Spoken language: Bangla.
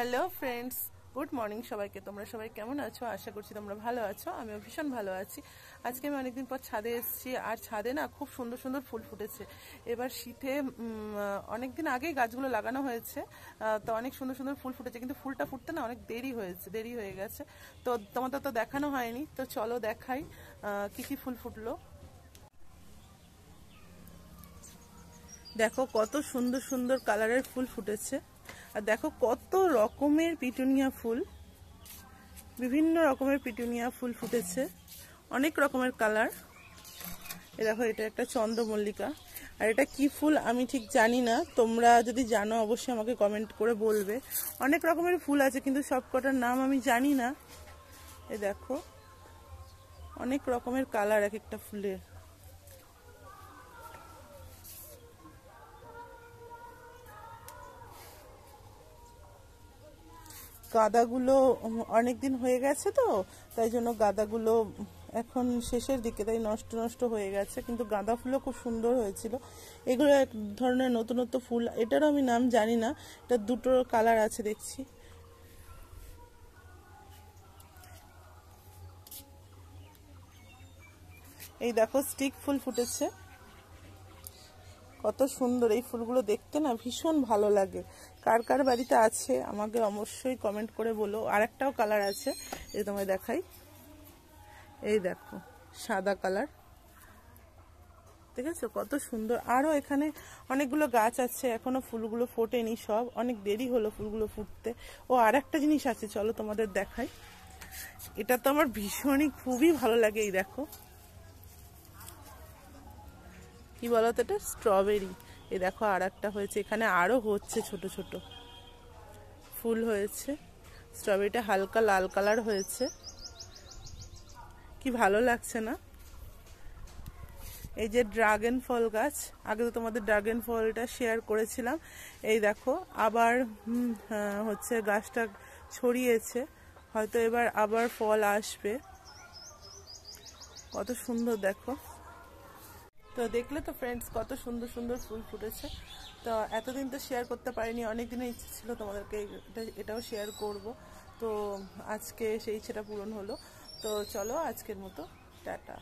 হ্যালো ফ্রেন্ডস, গুড মর্নিং সবাইকে। তোমরা সবাই কেমন আছো? আশা করছি তোমরা ভালো আছো। আমিও ভীষণ ভালো আছি। আজকে আমি অনেকদিন পর ছাদে এসেছি, আর ছাদে না খুব সুন্দর সুন্দর ফুল ফুটেছে। এবার শীতে অনেকদিন আগেই গাছগুলো লাগানো হয়েছে, তো অনেক সুন্দর সুন্দর ফুল ফুটেছে, কিন্তু ফুলটা ফুটতে না অনেক দেরি হয়ে গেছে। তো তোমাদের তো দেখানো হয়নি, তো চলো দেখাই কি কি ফুল ফুটলো। দেখো কত সুন্দর সুন্দর কালারের ফুল ফুটেছে, আর দেখো কত রকমের পিটুনিয়া ফুল, বিভিন্ন রকমের পিটুনিয়া ফুল ফুটেছে, অনেক রকমের কালার। এ দেখো, এটা একটা চন্দ্রমল্লিকা, আর এটা কি ফুল আমি ঠিক জানি না, তোমরা যদি জানো অবশ্যই আমাকে কমেন্ট করে বলবে। অনেক রকমের ফুল আছে, কিন্তু সব কটার নাম আমি জানি না। এ দেখো, অনেক রকমের কালার এক একটা ফুলের। গাঁদাগুলো অনেকদিন হয়ে গেছে, তো তাই জন্য গাঁদাগুলো এখন শেষের দিকে, তাই নষ্ট নষ্ট হয়ে গেছে, কিন্তু গাঁদা ফুলও খুব সুন্দর হয়েছিল। এগুলো এক ধরনের নতুনত্ব ফুল, এটারও আমি নাম জানি না। এটা দুটো কালার আছে দেখছি। এই দেখো, স্টিক ফুল ফুটেছে, কত সুন্দর। এই ফুলগুলো দেখতে না ভীষণ ভালো লাগে। কার কার বাড়িতে আছে আমাকে অবশ্যই কমেন্ট করে বলো। আর একটাও কালার আছে, এই তোমায় দেখাই। এই দেখো, সাদা কালার, ঠিক আছে, কত সুন্দর। আরো এখানে অনেকগুলো গাছ আছে, এখনো ফুলগুলো ফোটেনি, সব অনেক দেরি হলো ফুলগুলো ফুটতে। ও আর একটা জিনিস আছে, চলো তোমাদের দেখাই। এটা তো আমার ভীষণই খুবই ভালো লাগে। এই দেখো, কি বলতো, এটা স্ট্রবেরি। এই দেখো, আর একটা হয়েছে, এখানে আরো হচ্ছে, ছোট ছোট ফুল হয়েছে। স্ট্রবেরিটা হালকা লাল কালার হয়েছে, কি ভালো লাগছে না? এই যে ড্রাগন ফল গাছ, আগে তো তোমাদের ড্রাগন ফলটা শেয়ার করেছিলাম। এই দেখো, আবার হচ্ছে গাছটা ছড়িয়েছে, হয়তো এবার আবার ফল আসবে। কত সুন্দর দেখো। তো দেখলে তো ফ্রেন্ডস, কত সুন্দর সুন্দর ফুল ফুটেছে। তো এতদিন তো শেয়ার করতে পারিনি, অনেক দিনের ইচ্ছে ছিল তোমাদেরকে এটাও শেয়ার করব। তো আজকে সেই ইচ্ছেটা পূরণ হলো। তো চলো, আজকের মতো টাটা।